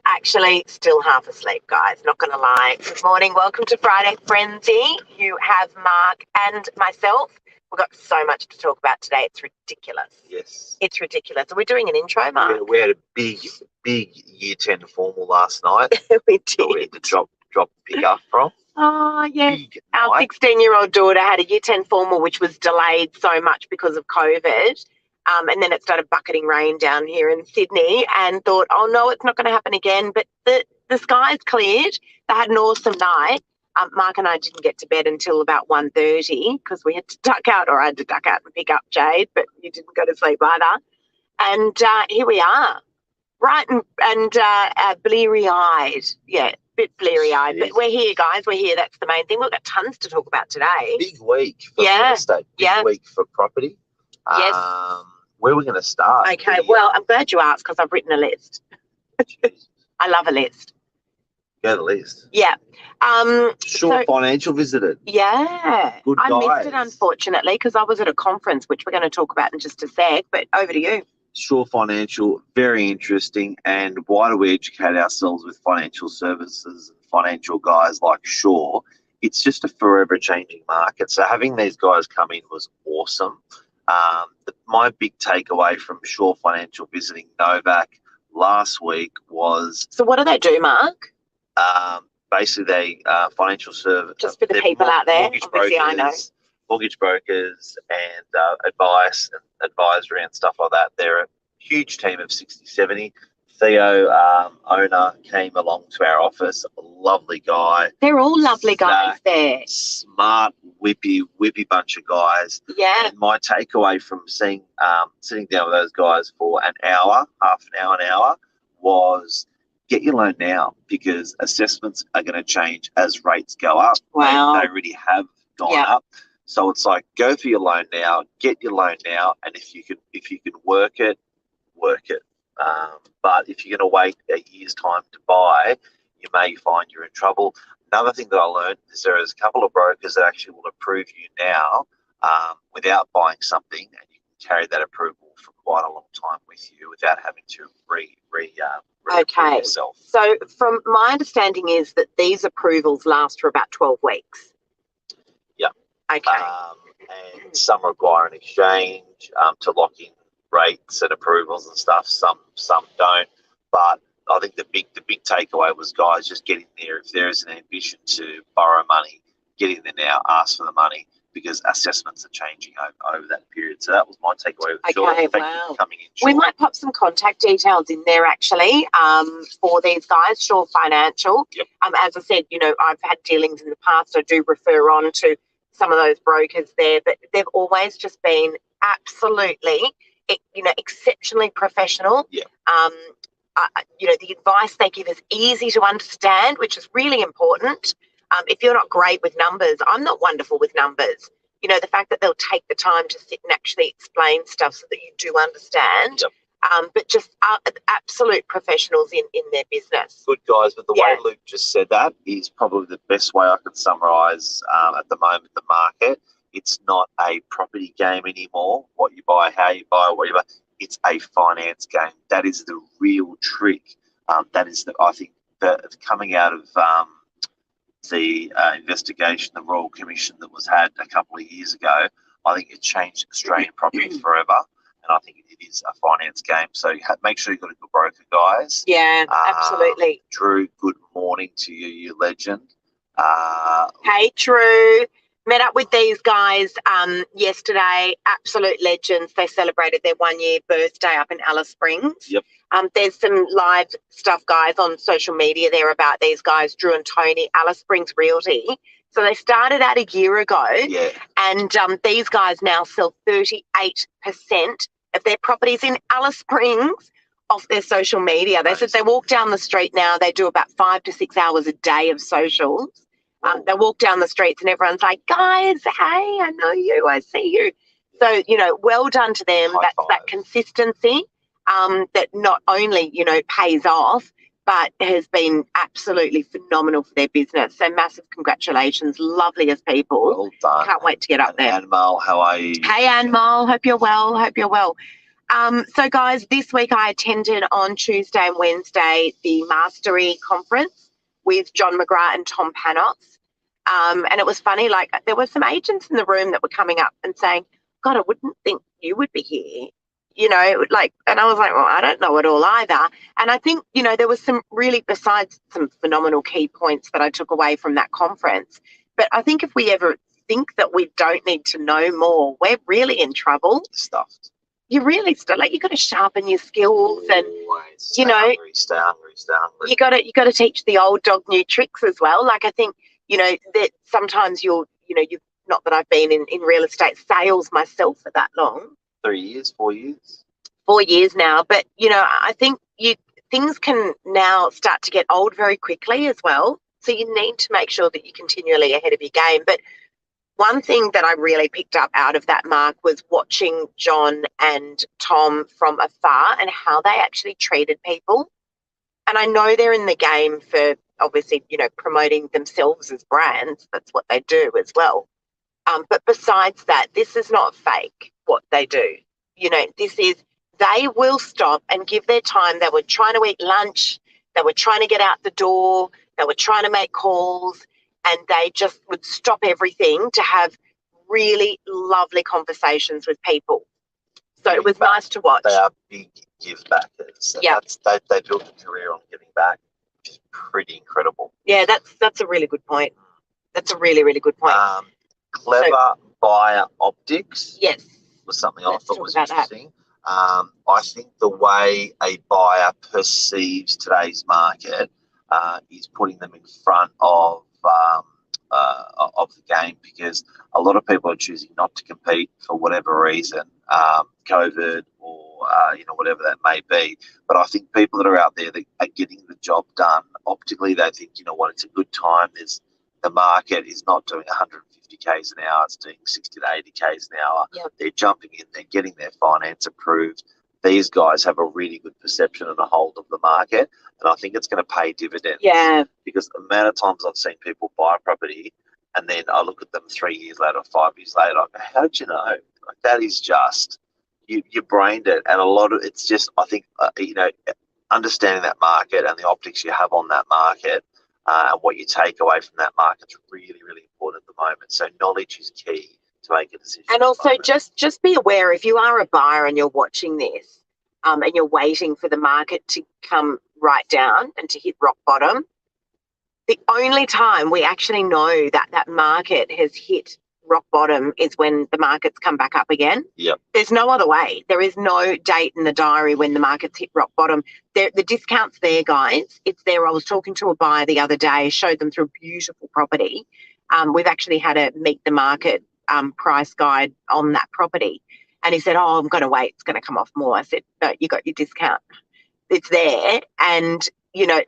Actually, still half asleep, guys. Not going to lie. Good morning. Welcome to Friday Frenzy. You have Mark and myself. We've got so much to talk about today. It's ridiculous. Yes. It's ridiculous. Are we doing an intro, Mark? We had a big Year 10 formal last night. We that we did. had to drop and pick up from. Oh, yes. Big Our night. 16-year-old daughter had a Year 10 formal, which was delayed so much because of COVID. And then it started bucketing rain down here in Sydney, and thought, oh, no, it's not going to happen again. But the skies cleared. They had an awesome night. Mark and I didn't get to bed until about 1:30 because we had to duck out, or I had to duck out and pick up Jade, but you didn't go to sleep either. And here we are, bright and bleary-eyed. Yeah, bit bleary-eyed. But we're here, guys. We're here. That's the main thing. We've got tons to talk about today. Big week for real estate. Big week for property. Yes. Where are we going to start? Okay, well, I'm glad you asked because I've written a list. I love a list. Go to the list. Yeah. Shore Financial visited. Yeah. Good I guys. missed it, unfortunately, because I was at a conference, which we're going to talk about in just a sec, but over to you. Shore Financial, very interesting. And why do we educate ourselves with financial services and financial guys like Shore? It's just a forever changing market. So having these guys come in was awesome. My big takeaway from Shore Financial visiting Novak last week was... So what do they do, Mark? Basically, they financial service... Just for the people out there, obviously I know. Mortgage brokers and advice and advisory and stuff like that. They're a huge team of 60, 70. Theo, owner, came along to our office. A lovely guy. They're all lovely guys there. Smart, whippy bunch of guys. Yeah. And my takeaway from sitting down with those guys for an hour, half an hour, was get your loan now because assessments are going to change as rates go up. Wow. They really have gone up. So it's like, go for your loan now, get your loan now, and if you can work it, work it. But if you're going to wait a year's time to buy, you may find you're in trouble. Another thing that I learned is there is a couple of brokers that actually will approve you now without buying something, and you can carry that approval for quite a long time with you without having to re-approve yourself. So from my understanding is that these approvals last for about 12 weeks. Yeah. Okay. And some require an exchange to lock in rates and approvals and stuff. Some don't. But I think the big takeaway was, guys, just get in there. If there is an ambition to borrow money, get in there now, ask for the money, because assessments are changing over that period. So that was my takeaway. Okay, wow. Coming in. We might pop some contact details in there actually for these guys, Shore Financial. Yep. As I said, I've had dealings in the past. I do refer on to some of those brokers there, but they've always just been absolutely, exceptionally professional. Yeah. The advice they give is easy to understand, which is really important. If you're not great with numbers, I'm not wonderful with numbers. The fact that they'll take the time to sit and actually explain stuff so that you do understand. Yep. But just absolute professionals in their business. Good guys, but the way Luke just said that is probably the best way I can summarise at the moment the market. It's not a property game anymore. What you buy, how you buy, what you buy. It's a finance game. That is the real trick. That is, I think, coming out of the investigation, the Royal Commission that was had a couple of years ago, I think it changed Australian property forever. And I think it is a finance game. So make sure you've got a good broker, guys. Yeah, absolutely. Drew, good morning to you, you legend. Hey, Drew. Met up with these guys yesterday. Absolute legends. They celebrated their 1-year birthday up in Alice Springs. Yep. There's some live stuff, guys, on social media there about these guys, Drew and Tony, Alice Springs Realty. So they started out a year ago, and these guys now sell 38% of their properties in Alice Springs off their social media. They said they walk down the street now, they do about 5 to 6 hours a day of socials. They walk down the streets and everyone's like, guys, hey, I know you, I see you. So, well done to them. That's that consistency that not only, pays off, but has been absolutely phenomenal for their business. So massive congratulations. Lovely as people. Well done. Can't wait to get up there. Anmal, how are you? Hey, Anmal. Hope you're well. So, guys, this week I attended on Tuesday and Wednesday the Mastery Conference with John McGrath and Tom Panos. And it was funny, like there were some agents in the room that were coming up and saying, God, I wouldn't think you would be here. And I was like, well, I don't know it all either. And I think, there was some really, besides some phenomenal key points that I took away from that conference. But I think if we ever think that we don't need to know more, we're really in trouble. Stuffed. You really you've got to sharpen your skills and, stay hungry. you got to teach the old dog new tricks as well. Like I think, that sometimes you've not that I've been in real estate sales myself for that long. 3 years, 4 years? 4 years now. But, I think things can now start to get old very quickly as well. So you need to make sure that you're continually ahead of your game. But one thing that I really picked up out of that, Mark, was watching John and Tom from afar and how they actually treated people. And I know they're in the game for obviously, promoting themselves as brands. That's what they do as well. But besides that, this is not fake, what they do. They will stop and give their time. They were trying to eat lunch. They were trying to get out the door. They were trying to make calls. And they just would stop everything to have really lovely conversations with people. So it was nice to watch. They are big give backers. Yeah. They built a career on giving back, which is pretty incredible. Yeah, that's a really good point. That's a really, really good point. Clever buyer optics. Yes. Was something I thought was interesting. I think the way a buyer perceives today's market is putting them in front of the game, because a lot of people are choosing not to compete for whatever reason, COVID or whatever that may be. But I think people that are out there that are getting the job done optically, they think, it's a good time. The market is not doing 150 k's an hour; it's doing 60 to 80 k's an hour. Yep. They're jumping in, they're getting their finance approved. These guys have a really good perception and a hold of the market, and I think it's going to pay dividends. Yeah. Because the amount of times I've seen people buy a property, and then I look at them 3 years later, 5 years later, I go, how did you know? Like, that is just you brained it, and a lot of it's just, I think, understanding that market and the optics you have on that market. And what you take away from that market is really, really important at the moment. So knowledge is key to make a decision. And also just be aware, if you are a buyer and you're watching this and you're waiting for the market to come right down and to hit rock bottom, the only time we actually know that that market has hit rock bottom is when the markets come back up again. Yep. There's no other way. There is no date in the diary when the markets hit rock bottom. The discount's there, guys. It's there. I was talking to a buyer the other day, showed them through a beautiful property. We've actually had a meet the market price guide on that property. And he said, oh, I'm going to wait. It's going to come off more. I said, no, you got your discount. It's there. And,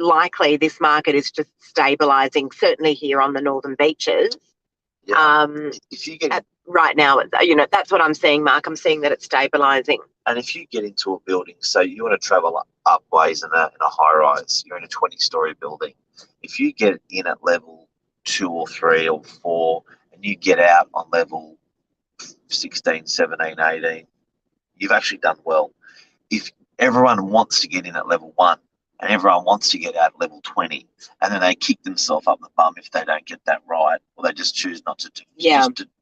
likely this market is just stabilising, certainly here on the Northern Beaches. Yeah. If you get right now, that's what I'm seeing, Mark. I'm seeing that it's stabilising. And if you get into a building, so you want to travel up ways in a high rise, you're in a 20-story building. If you get in at level 2 or 3 or 4, and you get out on level 16, 17, 18, you've actually done well. If everyone wants to get in at level 1 and everyone wants to get out at level 20, and then they kick themselves up the bum if they don't get that right, or they just choose not to do,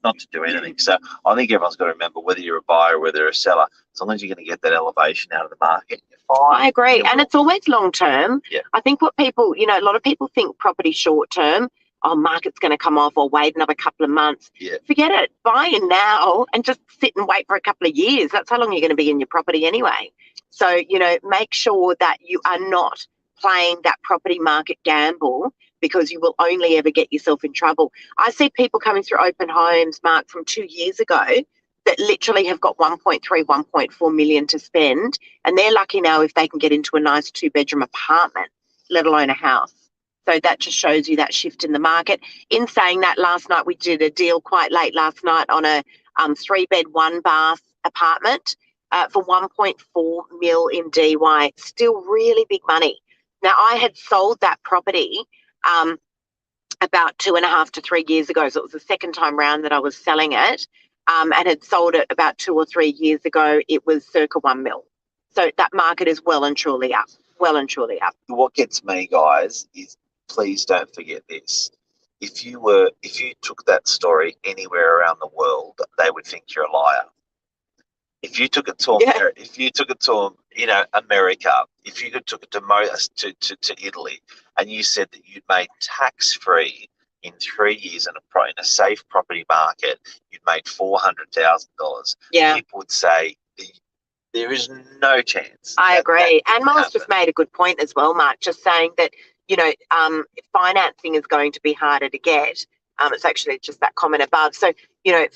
not to do anything. So I think everyone's got to remember, whether you're a buyer or whether you're a seller, as long as you're going to get that elevation out of the market, you're fine. I agree. And it's always long term. Yeah. I think what people, a lot of people think property short term, market's going to come off, or wait another couple of months. Yeah. Forget it. Buy in now and just sit and wait for a couple of years. That's how long you're going to be in your property anyway. So, make sure that you are not playing that property market gamble, because you will only ever get yourself in trouble. I see people coming through open homes, Mark, from 2 years ago that literally have got 1.3, 1.4 million to spend, and they're lucky now if they can get into a nice 2-bedroom apartment, let alone a house. So that just shows you that shift in the market. In saying that, last night we did a deal quite late last night on a 3-bed, 1-bath apartment for 1.4 mil in DY. Still really big money. Now, I had sold that property about 2.5 to 3 years ago, so it was the second time round that I was selling it. and had sold it about 2 or 3 years ago, it was circa 1 mil. So that market is well and truly up. Well and truly up. What gets me, guys, is please don't forget this. If you took that story anywhere around the world, they would think you're a liar. If you took it to America, America, if you took it to Italy, and you said that you'd made tax-free in 3 years in a safe property market, you'd made $400,000. Yeah, people would say there is no chance. I agree. And Mel's just made a good point as well, Mark, just saying that, financing is going to be harder to get. It's actually just that comment above. So,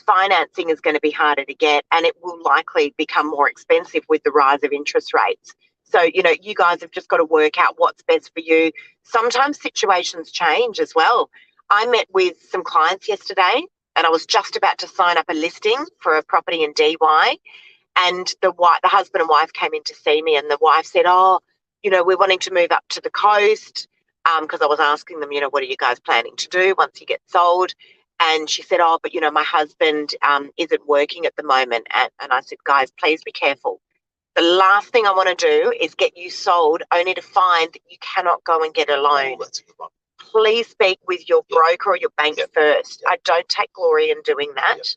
financing is going to be harder to get, and it will likely become more expensive with the rise of interest rates. So, you guys have just got to work out what's best for you. Sometimes situations change as well. I met with some clients yesterday, and I was just about to sign up a listing for a property in DY. And the husband and wife came in to see me, and the wife said, we're wanting to move up to the coast, because I was asking them, what are you guys planning to do once you get sold? And she said, but, my husband isn't working at the moment. And I said, guys, please be careful. The last thing I want to do is get you sold only to find that you cannot go and get a loan. That's a good one. Please speak with your broker or your bank first. I don't take glory in doing that.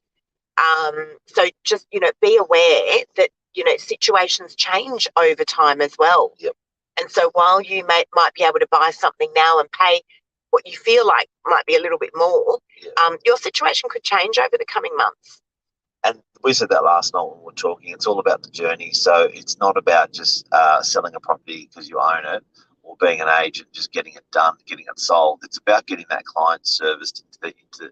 So just, be aware that, situations change over time as well. Yep. And so while you might be able to buy something now and pay what you feel like might be a little bit more, your situation could change over the coming months. And we said that last night when we were talking. It's all about the journey. So it's not about just selling a property because you own it, or being an agent, just getting it done, getting it sold. It's about getting that client serviced into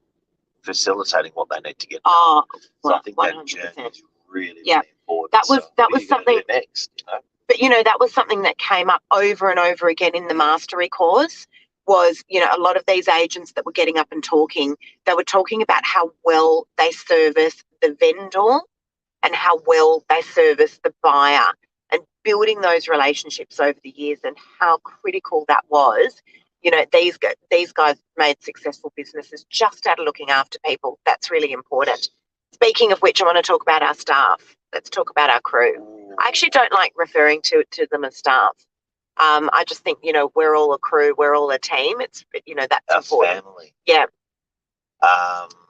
facilitating what they need to get done. So I think 100%. That journey is really, really important. That was something next. But, that was something that came up over and over again in the mastery course was, a lot of these agents that were getting up and talking, they were talking about how well they service the vendor and how well they service the buyer, and building those relationships over the years and how critical that was. These guys made successful businesses just out of looking after people. That's really important. Speaking of which, I want to talk about our staff. Let's talk about our crew. I actually don't like referring to them as staff. I just think, we're all a crew, we're all a team. It's, that's our important. Family. Yeah.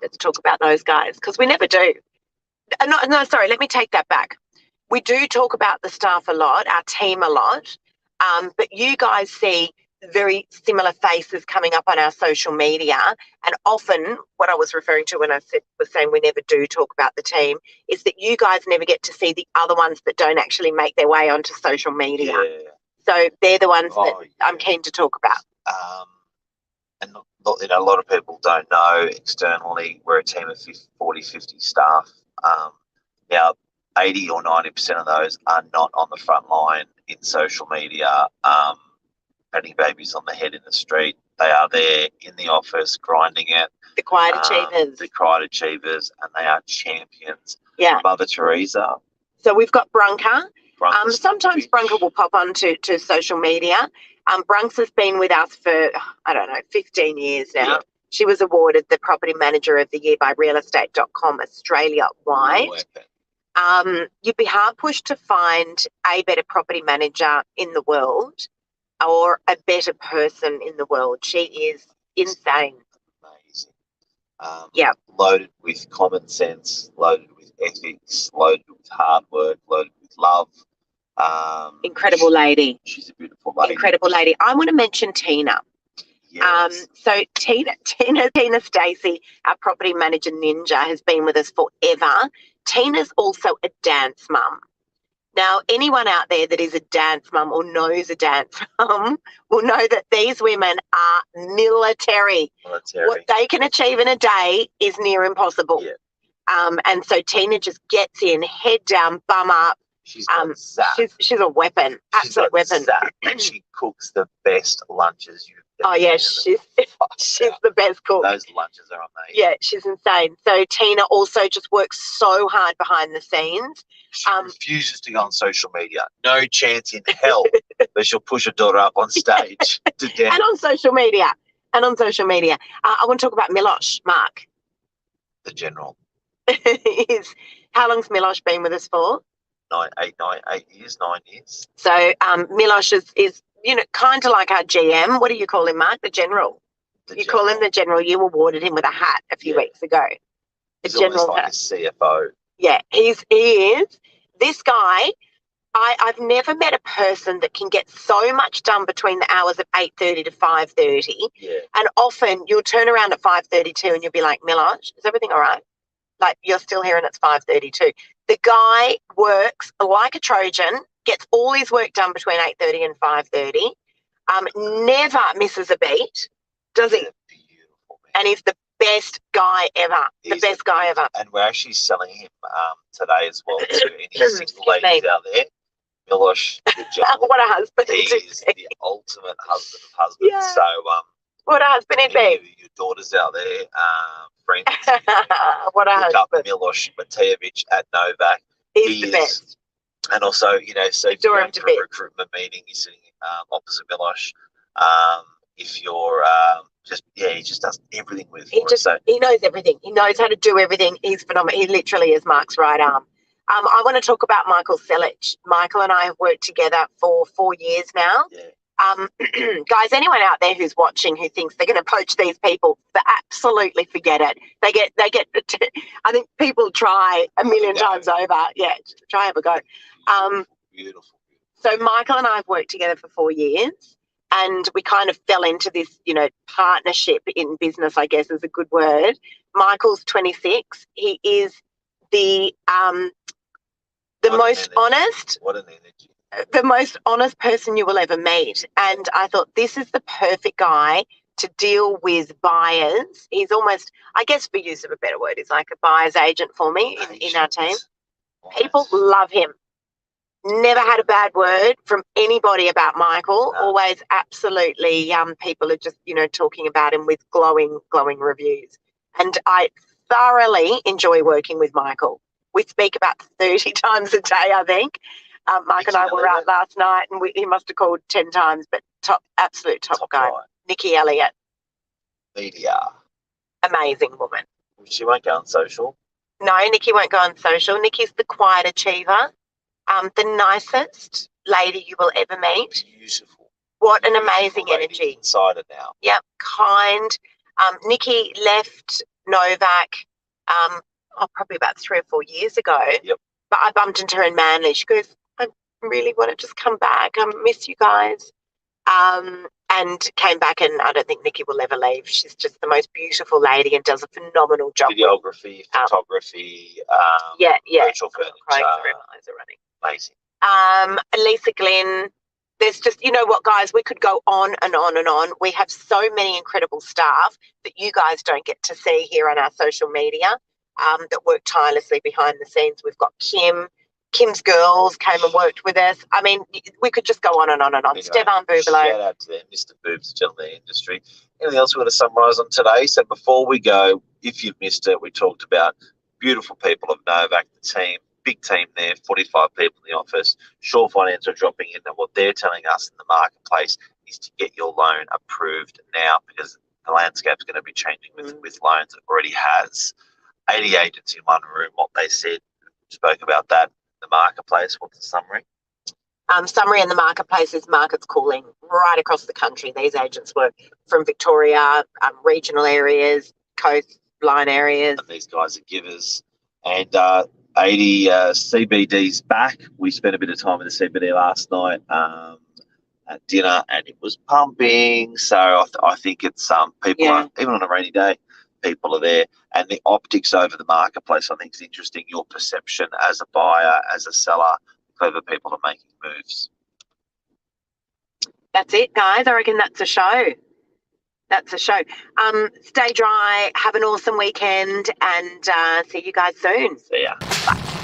Let's talk about those guys, because we never do. No, sorry, let me take that back. We do talk about the staff a lot, our team a lot, but you guys see very similar faces coming up on our social media, and often what I was referring to when I was saying we never do talk about the team is that you guys never get to see the other ones that don't actually make their way onto social media. Yeah. So they're the ones that I'm keen to talk about. And a lot of people don't know externally we're a team of 40, 50 staff. Now, 80 or 90% of those are not on the front line in social media, patting babies on the head in the street. They are there in the office grinding it. The quiet achievers. The quiet achievers, and they are champions. Yeah. Mother Teresa. So we've got Brunka. Sometimes Brunka will pop on to social media. Brunks has been with us for, 15 years now. Yeah. She was awarded the Property Manager of the Year by realestate.com Australia-wide. You'd be hard-pushed to find a better property manager in the world or a better person in the world. She is insane. Amazing. Loaded with common sense, loaded with ethics, loaded with hard work, loaded with love. Incredible lady. She's a beautiful lady. Incredible lady. I want to mention Tina. Yes. So Tina Stacey, our property manager ninja, has been with us forever. Tina's also a dance mum. Now, anyone out there that is a dance mum or knows a dance mum will know that these women are military. What they can achieve in a day is near impossible. Yeah. And so Tina just gets in, head down, bum up. She's got zap. She's a weapon, absolute weapon. Zap. And she cooks the best lunches you've ever she's the best cook. Those lunches are amazing. Yeah, she's insane. So Tina also just works so hard behind the scenes. She refuses to go on social media. No chance in hell that she'll push her daughter up on stage to dance. And on social media. I want to talk about Milosh, Mark. The general. is how long's Milosh been with us for? 8 years, 9 years. So Milosh is kind of like our GM. What do you call him, Mark? The general. Call him the general. You awarded him with a hat a few weeks ago. He's almost like a CFO. Yeah, he is. This guy, I've never met a person that can get so much done between the hours of 8:30 to 5:30. Yeah. And often you'll turn around at 5:32 and you'll be like, Milosh, is everything all right? Like, you're still here and it's 5:32. The guy works like a Trojan, gets all his work done between 8:30 and 5:30, never misses a beat, does he? Beautiful, man. And he's the best guy ever. The best guy ever. And we're actually selling him today as well to any single ladies out there. Milosh, the general. What a husband. He is the ultimate husband of husbands. Yeah. So, what a husband he'd be. Your daughters out there, friends. What a look husband. up Milosh Matejevic at Novak. He's the best. And also, so if you're going to a recruitment meeting, you're sitting opposite Milosh. If you're he just does everything with it. He knows everything. He knows how to do everything. He's phenomenal. He literally is Mark's right arm. I want to talk about Michael Selic. Michael and I have worked together for 4 years now. Yeah. Guys, anyone out there who's watching who thinks they're going to poach these people, absolutely forget it. They get. I think people try a million times over. Yeah, try have a go. Beautiful. So Michael and I have worked together for 4 years, and we kind of fell into this, partnership in business, I guess is a good word. Michael's 26. He is the most honest. What an energy. The most honest person you will ever meet. And I thought this is the perfect guy to deal with buyers. He's almost, I guess for use of a better word, he's like a buyer's agent for me in our team. People love him. Never had a bad word from anybody about Michael. No. Always absolutely people are just, talking about him with glowing reviews. And I thoroughly enjoy working with Michael. We speak about 30 times a day, I think. Mike and I were out last night and he must have called 10 times, but absolute top guy. Right. Nikki Elliott. Media. Amazing woman. She won't go on social. No, Nikki won't go on social. Nikki's the quiet achiever, the nicest lady you will ever meat. Beautiful. What an amazing energy. Inside it now. Yep, kind. Nikki left Novak probably about 3 or 4 years ago. Yep. But I bumped into her in Manly. She goes, I really want to just come back. I miss you guys. And came back, and I don't think Nikki will ever leave. She's just the most beautiful lady and does a phenomenal job. Videography, photography, virtual furniture. Eyes are running. Amazing. Lisa Glynn. There's just, what, guys, we could go on and on and on. We have so many incredible staff that you guys don't get to see here on our social media that work tirelessly behind the scenes. We've got Kim. Kim's girls came and worked with us. I mean, we could just go on and on and on. Stefan Bubalo. Shout out to them, Mr. Boobs, gentleman industry. Anything else we want to summarise on today? So before we go, if you've missed it, we talked about beautiful people of Novak, the team, big team there, 45 people in the office. Sure Finance are dropping in, and what they're telling us in the marketplace is to get your loan approved now, because the landscape's going to be changing with loans. It already has. 80 agents in one room, what they said, spoke about that. The marketplace, what's the summary? Summary in the marketplace is market's cooling right across the country. These agents work from Victoria, regional areas, coastline areas. And these guys are givers. And 80 CBD's back. We spent a bit of time in the CBD last night at dinner, and it was pumping. So I think it's people are, even on a rainy day, people are there. And the optics over the marketplace, I think, is interesting. Your perception as a buyer, as a seller, clever people are making moves. That's it, guys. I reckon that's a show. Stay dry, have an awesome weekend, and see you guys soon. See ya. Bye.